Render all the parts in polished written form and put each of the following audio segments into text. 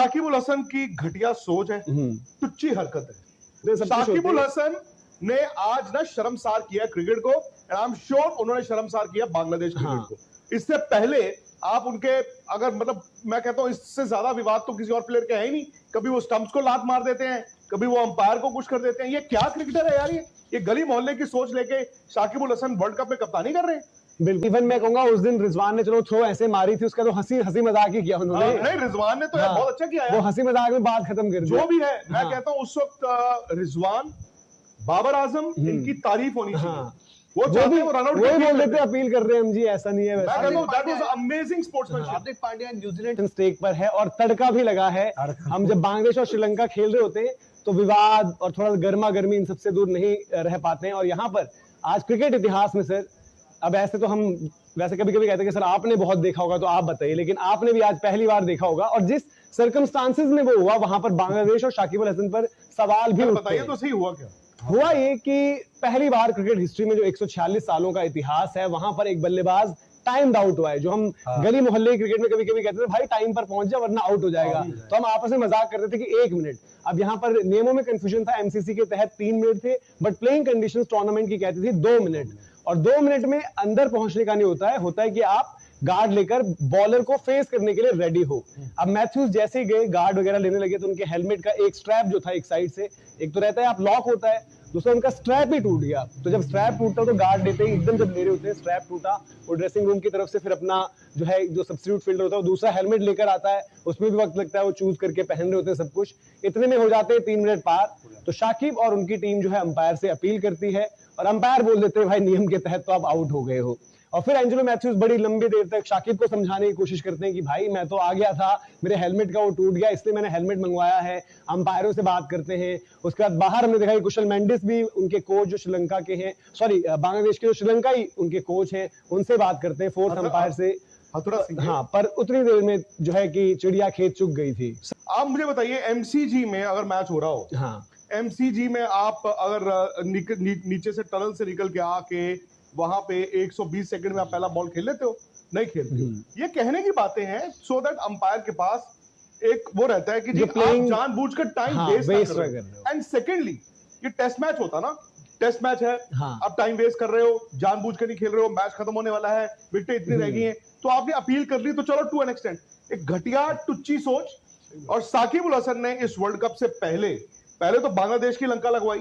शाकिब उल हसन की घटिया सोच है, टुच्ची हरकत है। शाकिब उल हसन ने आज ना शर्मसार किया क्रिकेट को, एंड आई एम श्योर उन्होंने शर्मसार किया बांग्लादेश क्रिकेट को। इससे पहले आप उनके अगर मतलब मैं कहता हूं इससे ज्यादा विवाद तो किसी और प्लेयर के है ही नहीं। कभी वो स्टंप्स को लात मार देते हैं, कभी वो अंपायर को कुछ कर देते हैं। ये क्या क्रिकेटर है यार, ये गली मोहल्ले की सोच लेके शाकिब उल हसन वर्ल्ड कप में कप्तानी कर रहे हैं। बिल्कुल, इवन मैं कहूंगा उस दिन रिजवान ने चलो थ्रो ऐसे मारी थी, उसका तो हंसी मजाक ही किया उन्होंने। नहीं, रिजवान ने तो बहुत अच्छा किया है, वो हंसी मजाक में बात खत्म कर दी। जो भी है मैं कहता हूं उस वक्त रिजवान, बाबर आजम, इनकी तारीफ होनी चाहिए। वो चाहते हैं वो रन आउट बोल देते अपील कर रहे हैं हम जी, ऐसा नहीं है वैसा। मैं कहता हूं that was amazing sportsmanship. Hardik Pandya New Zealand stake पर है और तड़का भी लगा है। हम जब बांग्लादेश और श्रीलंका खेल रहे होते हैं तो विवाद और थोड़ा गर्मा गर्मी इन सबसे दूर नहीं रह पाते हैं। और यहाँ पर आज क्रिकेट इतिहास में सर, अब ऐसे तो हम वैसे कभी कभी कहते हैं कि सर आपने बहुत देखा होगा तो आप बताइए, लेकिन आपने भी आज पहली बार देखा होगा और जिस सर्कमस्टांसेस में वो हुआ वहां पर बांग्लादेश और शाकिब उल हसन पर सवाल भी उठते हैं। तो सही हुआ क्या? हुआ ये कि पहली बार क्रिकेट हिस्ट्री में जो 146 सालों का इतिहास है वहां पर एक बल्लेबाज टाइम आउट हुआ है। जो हम गली मोहल्ले क्रिकेट में कभी कभी कहते थे भाई टाइम पर पहुंच जा वरना आउट हो जाएगा, तो हम आपस में मजाक करते थे कि 1 मिनट। अब यहाँ पर नियमों में कंफ्यूजन था, एमसीसी के तहत 3 मिनट थे, बट प्लेइंग कंडीशंस टूर्नामेंट की कहती थी 2 मिनट। और 2 मिनट में अंदर पहुंचने का नहीं होता है कि आप गार्ड लेकर बॉलर को फेस करने के लिए रेडी हो। अब मैथ्यूज जैसे ही गए गार्ड वगैरह लेने लगे तो उनके हेलमेट का एक स्ट्रैप जो था एक साइड से, एक तो रहता है आप लॉक होता है, दूसरा उनका स्ट्रैप ही टूट गया। तो जब स्ट्रैप टूटता तो गार्ड लेते ही एकदम जब ले रहे होते हैं स्ट्रैप टूटा, वो ड्रेसिंग रूम की तरफ से फिर अपना जो है जो सब्स्टिट्यूट फील्डर होता है वो दूसरा हेलमेट लेकर आता है, उसमें भी वक्त लगता है, वो चूज करके पहन रहे होते हैं सब कुछ। इतने में हो जाते हैं 3 मिनट पार। तो शाकिब और उनकी टीम जो है अंपायर से अपील करती है और अंपायर बोल देते हैं भाई नियम के तहत तो आप आउट हो गए हो। और फिर एंजेलो मैथ्यूज बड़ी लंबी देर तक शाकिब को समझाने की कोशिश करते हैं कि भाई मैं तो आ गया था, मेरे हेलमेट का वो टूट गया इसलिए मैंने हेलमेट मंगवाया है। अंपायरों से बात करते हैं। उसके बाद बाहर हमने देखा कि कुशल मेंडिस भी उनके कोच जो श्रीलंका के हैं, सॉरी बांग्लादेश के जो श्रीलंकाई उनके कोच हैं, उनसे बात करते हैं, फोर्थ अंपायर से। हाँ, पर उतनी देर में जो है कि चिड़िया खेत चुग गई थी। आप मुझे बताइए एमसीजी में अगर मैच हो रहा हो, हाँ, एमसीजी में आप अगर नीचे से टनल से निकल के आके वहां पे 120 सेकंड में आप पहला बॉल खेल लेते हो? नहीं खेलते। ये कहने की बातें हैं सो दैट अंपायर के पास एक वो रहता है कि जी आप जानबूझकर टाइम वेस्ट कर रहे हो। एंड सेकेंडली ये टेस्ट मैच होता ना, टेस्ट मैच है, आप टाइम वेस्ट कर रहे हो, जानबूझकर नहीं खेल रहे हो, मैच खत्म होने वाला है, विकेटें इतनी रह गई हैं, तो आपने अपील कर ली तो चलो टू एन एक्सटेंट। एक घटिया टुच्ची सोच। और शाकिब उल हसन ने इस वर्ल्ड कप से पहले तो बांग्लादेश की लंका लगवाई।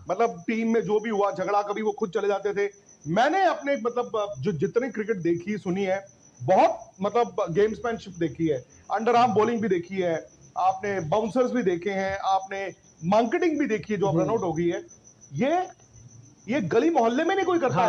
मतलब टीम में जो भी हुआ झगड़ा, कभी वो खुद चले जाते थे। मैंने अपने मतलब जो जितनी क्रिकेट देखी सुनी है, बहुत मतलब गेम्समैनशिप देखी है, अंडर आर्म बॉलिंग भी देखी है, आपने बाउंसर्स भी देखे हैं, आपने मार्केटिंग भी देखी है जो अब रन आउट हो गई है। ये गली मोहल्ले में नहीं कोई करता है।